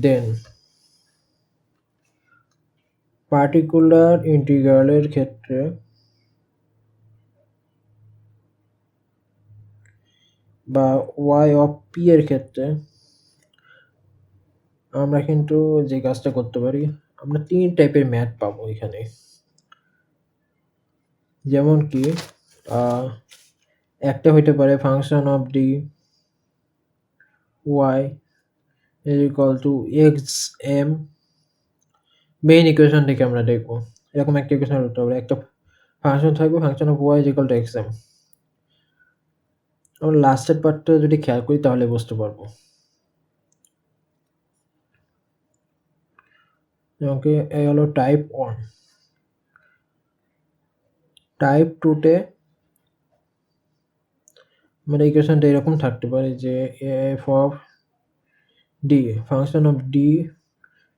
দেন particular ইন্টিগ্রালের ক্ষেত্রে বা y অফ p এর ক্ষেত্রে আমরা কিন্তু যে কাজটা করতে পারি, আমরা 3 টাইপের ম্যাথ পাবো এখানে। যেমন কি একটা হইতে পারে function of D y is equal to xm, main equation থেকে আমরা দেখবো এরকম একটা ইকুয়েশন হতে পারে, একটা ফাংশন থাকবে function of y is equal to xm। আমরা লাস্টের পার্টটা যদি খেয়াল করি তাহলে বুঝতে পারবো। ওকে, এই হলো টাইপ 1। টাইপ 2 তে আমাদের ইকুয়েশনটা এরকম থাকতে পারে যে f of d function of d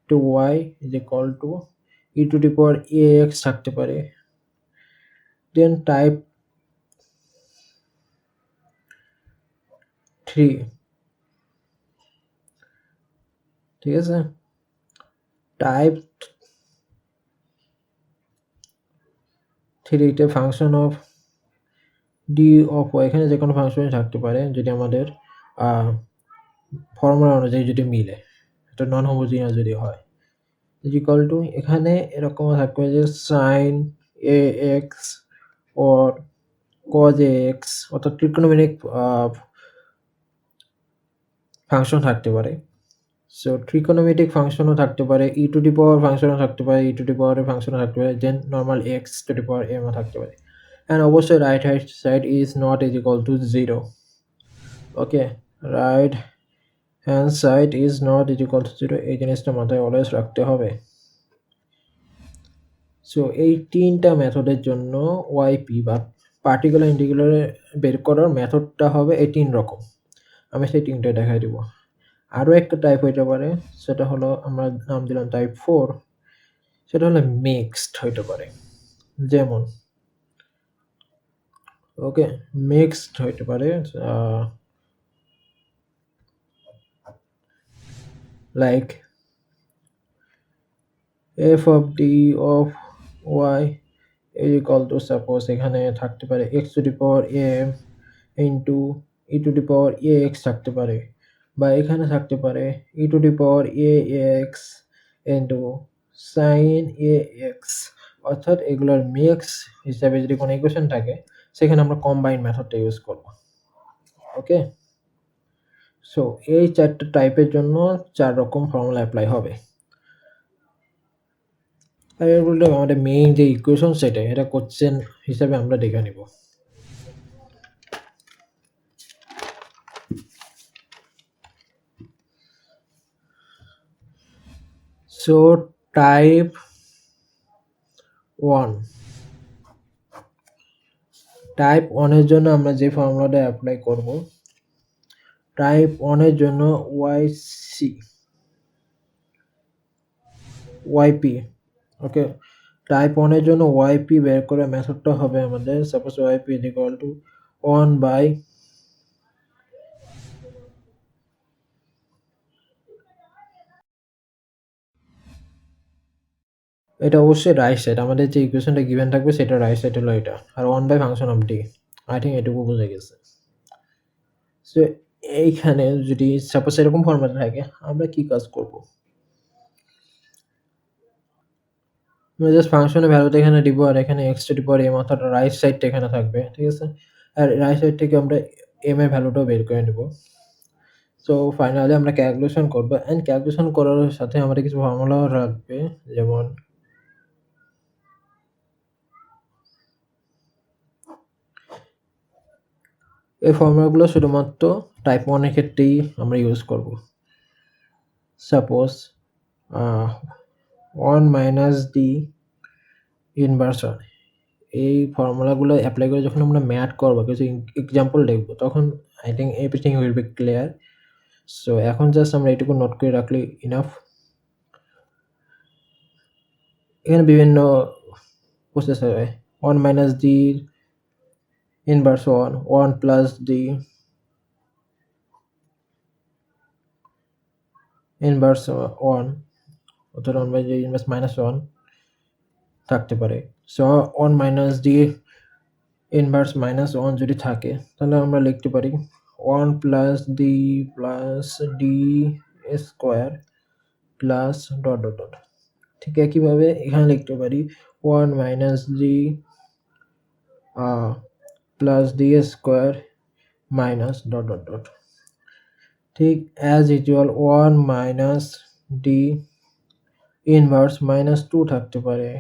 to y is equal to e to the power ax থাকতে পারে। দেন টাইপ 3, ঠিক আছে, টাইপ 3 তে function of D of y এখানে যে কোনো ফাংশনই থাকতে পারে যদি আমাদের ফর্মুলা অনুযায়ী যদি মিলে, এটা নন হোমোজিনিয়াস যদি হয়, ইজ ইকুয়াল টু এখানে এরকম থাকবে যে sine A X or cos A X, অর্থাৎ ট্রিকোনোমেট্রিক ফাংশন থাকতে পারে। সো ট্রিকোনোমেট্রিক ফাংশনও থাকতে পারে, ই টু দি পাওয়ার ফাংশনও থাকতে পারে, ই টু দি পাওয়ারের ফাংশনও থাকতে পারে, দেন নর্মাল এক্স টু দি পাওয়ার এমও থাকতে পারে। অ্যান্ড অবশ্যই right hand side is not is equal two 0। Okay, right hand side is not is equal two 0, এই জিনিসটা মাথায় অলওয়েজ রাখতে হবে। সো এই 3টা মেথডের জন্য ওয়াইপি বা পার্টিকুলার ইন্টিগ্রাল বের করার মেথডটা হবে এই 3 রকম। আমি সেই 3টা দেখাই দিব। আরও একটা টাইপ হইতে পারে, সেটা হলো আমরা নাম দিলাম টাইপ 4, সেটা হলো মিক্সড হইতে পারে। যেমন ওকে, মিক্সড হইতে পারে like f of d of y is equal to, suppose এখানে থাকতে পারে x to the power m into e to the power ax থাকতে পারে, বা এখানে থাকতে পারে e to the power ax into sin ax। অর্থাৎ এগুলোর মিক্স হিসাবে যদি কোনো ইকুয়েশন থাকে সেখানে আমরা কম্বাইন মেথডটা ইউজ করব। ওকে, সো এই 4টা টাইপের জন্য 4 রকম ফর্মুলা অ্যাপ্লাই হবে। আর এর উল্টে আমাদের মেইন যে ইকুয়েশন সেটা এটা কোশ্চেন হিসাবে আমরা দেখে নিব। সো টাইপ 1, টাইপ 1 এর জন্য আমরা যে ফর্মুলাটা অ্যাপ্লাই করব, টাইপ 1 এর জন্য ওয়াইপি। ওকে, টাইপ 1 এর জন্য ওয়াইপি বের করার মেথডটা হবে আমাদের, suppose Y P is equal to 1 by এটা অবশ্যই রাইট সাইড, আমাদের যে ইকুয়েশনটা গিভেন থাকবে সেটা রাইট সাইড হলো এটা, আর 1 by function of D. I think এটুকু বুঝে গেছে। সো এইখানে যদি সাপোজ এরকম ফরম্যাট থাকে আমরা কি কাজ করব, আমরা জাস্ট ফাংশনের ভ্যালুটা এখানে দিব আর এখানে X to the power M, অর্থাৎ রাইট সাইডটা এখানে থাকবে, ঠিক আছে, আর রাইট সাইড থেকে আমরা এম এর ভ্যালুটাও বের করে নেব। সো ফাইনালি আমরা ক্যালকুলেশন করব, অ্যান্ড ক্যালকুলেশন করার সাথে আমাদের কিছু ফর্মুলাও রাখবে, যেমন এই ফর্মুলাগুলো শুধুমাত্র টাইপ 1 এর ক্ষেত্রেই আমরা ইউজ করব। সাপোজ 1 মাইনাস ডি ইনভার্স 1, এই ফর্মুলাগুলো অ্যাপ্লাই করে যখন আমরা ম্যাথ করব, কিছু এক্সাম্পল দেখব, তখন I think everything will be clear. So এখন জাস্ট আমরা এটুকু নোট করে রাখলে ইনাফ। এখানে বিভিন্ন প্রসেস হয়, 1 minus D inverse 1, 1 plus D inverse 1 অথবা 1 বাই ইনভার্স মাইনাস 1 থাকতে পারে। So 1 minus D inverse minus 1 যদি থাকে তাহলে আমরা লিখতে পারি 1 plus D plus D square plus dot dot dot. ঠিক একইভাবে এখানে লিখতে পারি 1 minus D plus D square minus dot dot dot. ঠিক as usual 1 minus D inverse minus 2 থাকতে পারে,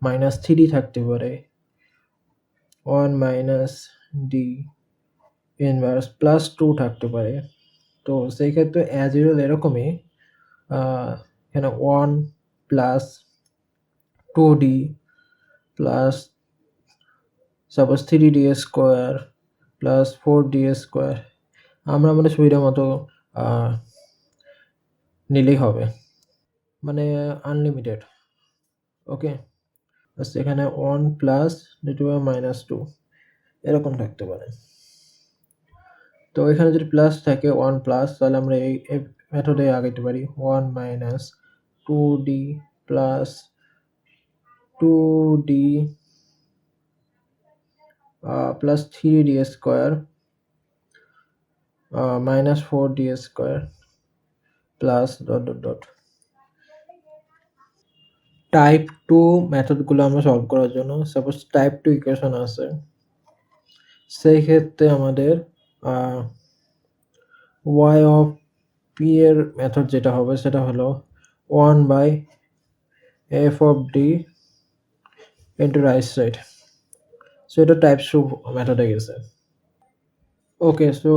মাইনাস 3 থাকতে পারে, 1 মাইনাস ডি ইনভার্স প্লাস 2 থাকতে পারে। তো সেই ক্ষেত্রে অ্যাজ ইউজুয়াল এরকমই এখানে 1 plus 2d plus suppose 3d square plus 4d square আমরা আমাদের সুবিধা মতো নিলেই হবে, মানে আনলিমিটেড। ওকে, এখানে 1 প্লাস মাইনাস 2 এরকম থাকতে পারে। তো এখানে যদি প্লাস থাকে 1 প্লাস তাহলে আমরা এই মেথডে আগাইতে পারি 1 minus 2d plus 2d plus 3d square minus 4d square plus dot dot dot. Type 2 মেথডগুলো আমরা সলভ করার জন্য সাপোজ টাইপ 2 ইকুয়েশন আছে, সেই ক্ষেত্রে আমাদের y অফ p এর মেথড যেটা হবে সেটা হলো 1 by f of d into right side. So এটা টাইপ 2 মেথডে গেছে। ওকে, সো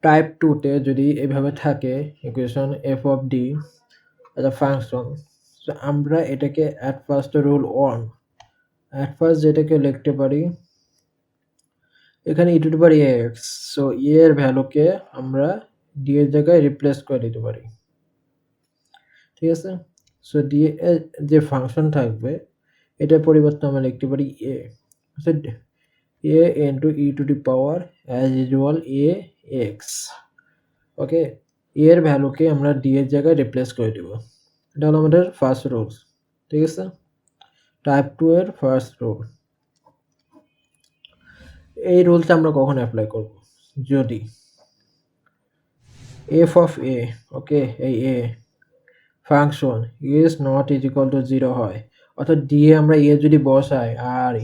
টাইপ 2 তে যদি এভাবে থাকে equation f of d as a function, so আমরা এটাকে at first rule 1 at first যেটাকে লিখতে পারি এখানে e two the power ax, so e এর ভ্যালুকে আমরা d এর জায়গায় রিপ্লেস করে দিতে পারি। ঠিক আছে, সো d এর যে ফাংশন থাকবে এটার পরিবর্তে আমরা লিখতে পারি a, so a into e to the power as usual a x। Okay, a এর ভ্যালুকে আমরা d এর জায়গায় রিপ্লেস করে দেব, এটা হলো আমাদের ফার্স্ট রুল। ঠিক আছে, টাইপ 2 এর ফার্স্ট রুল। এই রুলটা আমরা কখন অ্যাপ্লাই করব, যদি f of a, ওকে, এই a function is not is equal to 0 হয়, অর্থাৎ d এ আমরা a যদি বসাই আর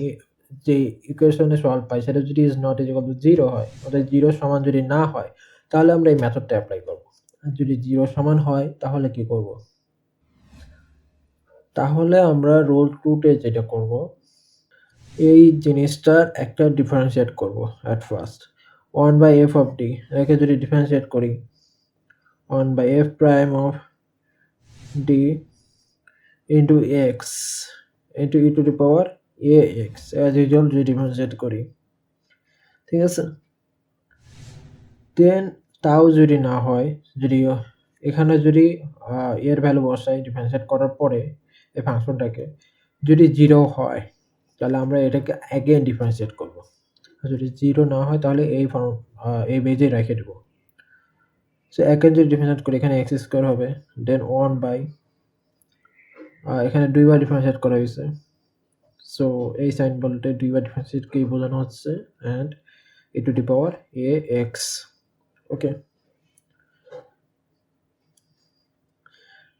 যে ইকুয়েশনে সলভ পাই সেটা যদি is not is equal to 0 হয়, অর্থাৎ 0 সমান যদি না হয় তাহলে আমরা এই মেথডটা অ্যাপ্লাই করব। আর যদি 0 সমান হয় তাহলে কি করব, তাহলে আমরা রুল 2 তে যেটা করব এই জিনিসটার একটা ডিফারেন্সিয়েট করব at first 1 by f of d এটাকে যদি ডিফারেন্সিয়েট করি 1 by f prime of d into x into e to the power ax as usual যদি ডিফারেন্সিয়েট করি। ঠিক আছে, দেন তাও যদি না হয়, যদি এখানে যদি এর ভ্যালু বসাই ডিফারেন্সিয়েট করার পরে এই ফাংশনটাকে যদি 0 হয় তাহলে আমরা এটাকে অ্যাগেন ডিফারেন্সিয়েট করব, আর যদি 0 না হয় তাহলে এই বেজে রেখে দেব। সো অ্যাগেন যদি ডিফারেন্সিয়েট করি এখানে x স্কয়ার হবে, দেন 1 বাই এখানে 2 বার ডিফারেন্সিয়েট করা হয়েছে, সো এই সাইন বলতে 2 বার ডিফারেন্সিয়েটকেই বোঝানো হচ্ছে and e two the power ax। ওকে,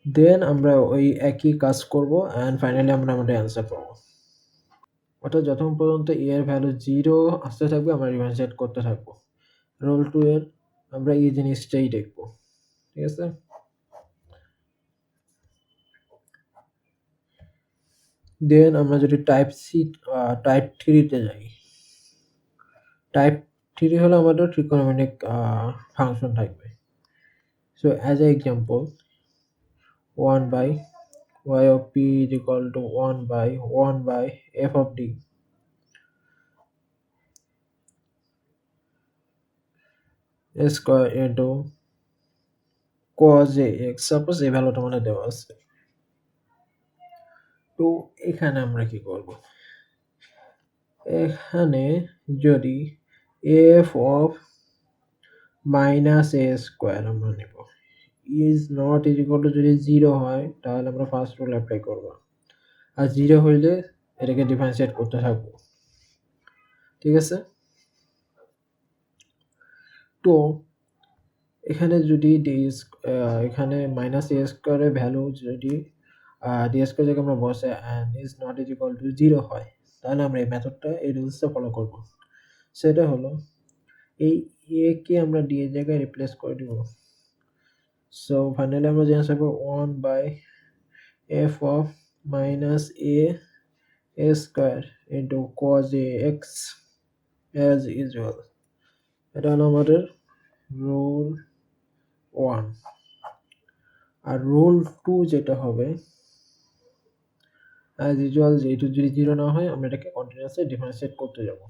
দেন আমরা ওই একই কাজ করব অ্যান্ড ফাইনালি আমরা আমাদের অ্যান্সার পাবো। অর্থাৎ যতক্ষণ পর্যন্ত a এর ভ্যালু 0 আসতে থাকবে আমরা ডিফারেন্সিয়েট করতে থাকবো। রুল 2 এর আমরা এই জিনিসটাই দেখব। ঠিক আছে, দেন আমরা যদি টাইপ 3 তে যাই, টাইপ 3 হলো আমাদের ট্রিকোনোমেট্রিক ফাংশন থাকবে। So as a example 1 by y of p is equal to 1 by f of d square into cos ax, suppose এই ভ্যালুটা মানে দেওয়া আছে। তো এখানে আমরা কি করব, এখানে যদি f of minus a square আমরা নেব, is not is equal two যদি 0 হয় তাহলে আমরা ফার্স্ট রুল অ্যাপ্লাই করব, আর 0 হইলে এটাকে ডিফারেন্সিয়েট করতে থাকবো। ঠিক আছে, তো এখানে যদি এখানে মাইনাস এ স্কোয়ারের ভ্যালু যদি ডি স্কোয়ার জায়গায় আমরা বসে and is not is equal two 0 হয়, তাহলে আমরা এই মেথডটা এই রুলসটা ফলো করব। সেটা হলো এই এ কে আমরা ডি এর জায়গায় রিপ্লেস করে দিব। সো ফাইনালি আমরা যে আনসার পাবো 1 by F of minus A square into cos A X as usual. এটা হলো আমাদের রুল 1। আর রুল 2 যেটা হবে, অ্যাজ ইউজুয়াল যেহেতু যদি 0 না হয় আমরা এটাকে কন্টিনিউয়াসলি ডিফারেন্সিয়েট করতে যাব।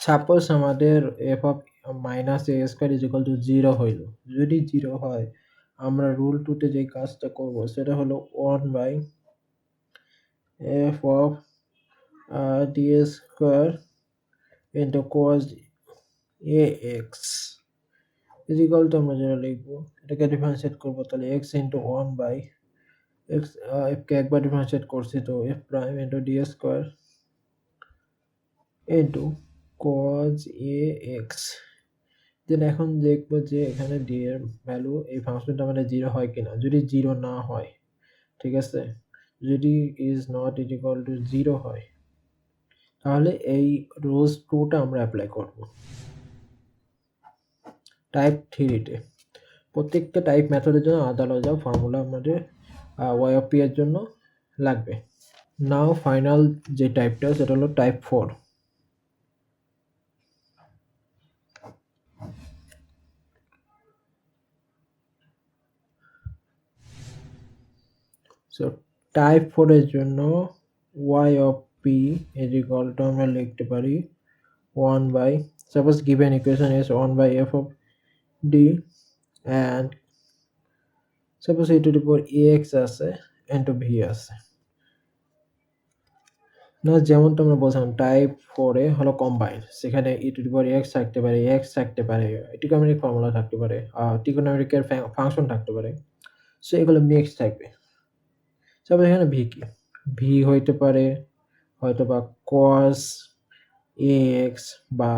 সাপোজ আমাদের F of minus A square is equal two 0 হইল, যদি 0 হয় আমরা রুল 2তে যে কাজটা করব সেটা হলো 1 by F of D square into cos A x is equal to আমরা যেটা লিখবো এটাকে ডিফারেন্সিয়েট করবো, তাহলে এক্স ইন্টু 1 বাই এক্স, এফকে একবার ডিফারেন্সিয়েট করছি তো F prime into D square into cos এ এক্স। দেন এখন দেখবো যে এখানে ডি এর ভ্যালু এই ফাংশনটা মানে 0 হয় কিনা। যদি 0 না হয়, ঠিক আছে, যদি is not is equal two 0 হয় তাহলে এই রুলস 2টা আমরা অ্যাপ্লাই করব টাইপ 3-তে। প্রত্যেকটা টাইপ মেথডের জন্য আলাদা আলাদা ফর্মুলা আমাদের ওয়াই অফ পি এর জন্য লাগবে। নাও ফাইনাল যে টাইপটা সেটা হলো টাইপ 4। সো টাইপ 4 এর জন্য y of p is equal to আমরা লিখতে পারি 1 by, suppose given equation is 1 by f of d and suppose e to the power ax আছে into v আছে না, যেমনটা আমরা বলছিলাম টাইপ 4 এ হলো কম্বাইন, সেখানে e to the power x থাকতে পারে, x থাকতে পারে, ট্রিগোনোমেট্রিক ফর্মুলা থাকতে পারে, ট্রিগোনোমেট্রিক ফাংশন থাকতে পারে, সো এগুলো মিক্স থাকবে। তারপর এখানে ভি কি, ভি হইতে পারে হয়তো বা cos ax বা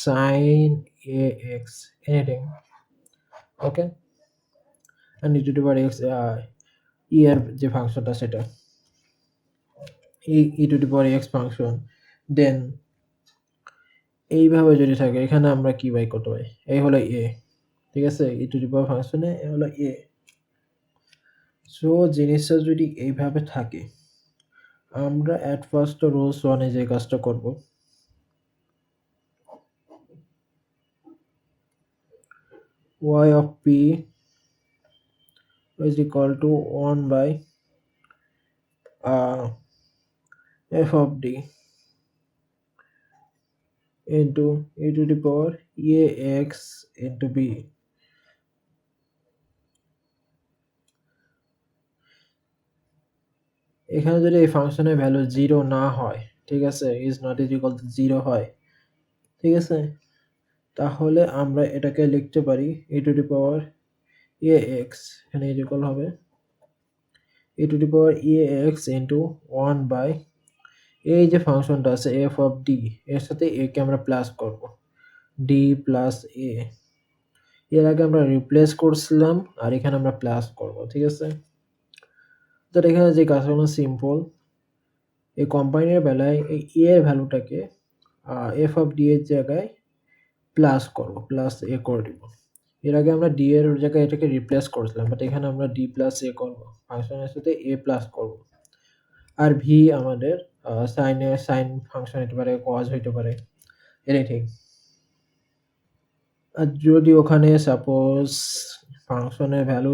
sin ax, anything, okay. and e to the power x e এর যে ফাংশনটা সেটা e to the power x function, then এইভাবে যদি থাকে এখানে আমরা কি বাই করতে পারি, এই হলো a, ঠিক আছে, e to the power ফাংশনে এ হলো a। সো জিনিসটা যদি এইভাবে থাকে আমরা এট ফার্স্ট রুলস 1 এ যে কাজটা করব, y of p is equal to 1 by f of d into e to the power ax into b। এখানে যদি এই ফাংশনের ভ্যালু 0 না হয়, ঠিক আছে, is not is equal two 0 হয়, ঠিক আছে, তাহলে আমরা এটাকে লিখতে পারি e to the power ax, এখানে ইজ ইকুয়াল হবে e to the power ax into 1 by এই যে ফাংশনটা আছে f of d এর সাথে a কে আমরা প্লাস করব, d প্লাস a, এর আগে আমরা রিপ্লেস করছিলাম আর এখানে আমরা প্লাস করব, ঠিক আছে। তো এখানে যে কাজগুলো সিম্পল, এই কম্বাইনের বেলায় এই a এর ভ্যালুটাকে f of d এর জায়গায় প্লাস করব, প্লাস a করে দিব। এর আগে আমরা d এর জায়গায় এটাকে রিপ্লেস করছিলাম, বাট এখানে আমরা d প্লাস a করব, ফাংশনের সাথে a প্লাস করব। আর v আমাদের সাইন ফাংশন হতে পারে, কজ হতে পারে, এনিথিং। আর যদি ওখানে সাপোজ ফাংশনের ভ্যালু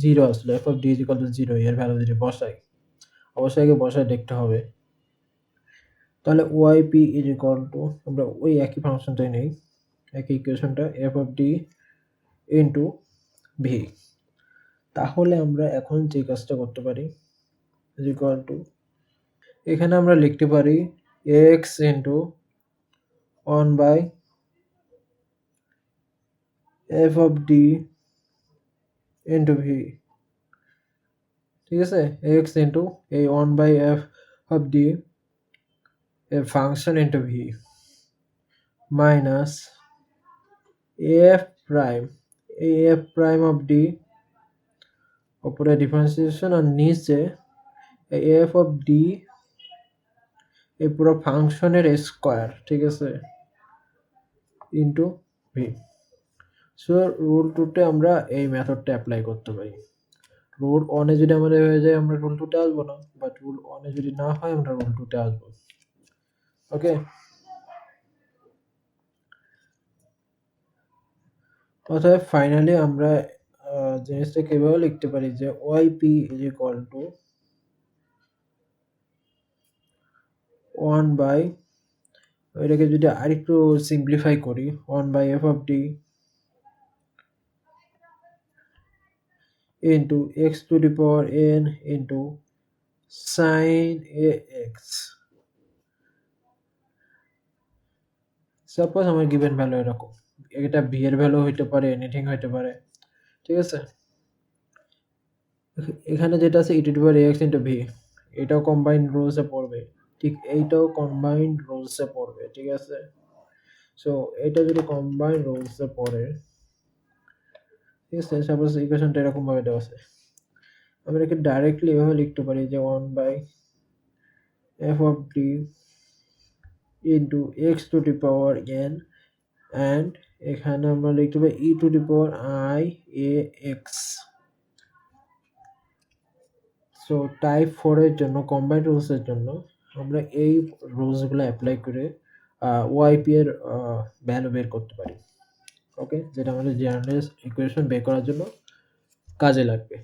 0 আসলে f of d is equal to 0 এর ভ্যালু যদি বসাই, অবশ্যই আগে বসায় দেখতে হবে, তাহলে yp is equal to আমরা ওই একই ফাংশনটাই নেই, একই ইকুয়েশনটা f of d into v। তাহলে আমরা এখন যে কাজটা করতে পারি is equal to, এখানে আমরা লিখতে পারি x into 1 by f of d into V, ঠিক আছে, এক্স ইন্টু এই 1/f of D A function into V minus F prime, এই এফ প্রাইম অফ ডি উপরে ডিফারেন্সিয়েশন আর নিচে এই এফ অফ ডি এই পুরো ফাংশনের স্কোয়ার, ঠিক আছে, ইন্টু ভি। সো রুল টুতে আমরা এই মেথডটা অ্যাপ্লাই করতে পারি। রুল ওয়ানে যদি আমাদের হয়ে যায় আমরা রুল টুতে আসবো না, বাট রুল ওয়ানে যদি না হয় আমরা রুল টুতে আসবো। ওকে, অতএব ফাইনালি আমরা জিনিসটা কিভাবে লিখতে পারি যে Y P is equal to 1 by, এটাকে যদি আরেকটু সিম্পলিফাই করি 1/f of D into x to the power n into sin ax। Suppose আমার গিভেন ভ্যালু এরকম, এটা ভি এর ভ্যালু হইতে পারে, এনিথিং হইতে পারে, ঠিক আছে। এখানে যেটা আছে e to the power x into v, এটাও কম্বাইন্ড রুলসে পড়বে, ঠিক এইটাও কম্বাইন্ড রুলসে পড়বে, ঠিক আছে। সো এটা যদি কম্বাইন্ড রুলসে পড়ে, ঠিক আছে, সাপোজ ইকুয়েশনটা এরকম ভাবে দেওয়া আছে, আমরা একে ডাইরেক্টলি এভাবে লিখতে পারি যে 1/f of D into x to the power n and এখানে আমরা লিখতে পারি e to the power I a x। So type 4 এর জন্য কম্বাইন্ড রুলস এর জন্য আমরা এই রুলস গুলো অ্যাপ্লাই করে yp এর ভ্যালু বের করতে পারি। ওকে, যেটা আমাদের জেনারেল ইকুয়েশন বের করার জন্য কাজে লাগবে।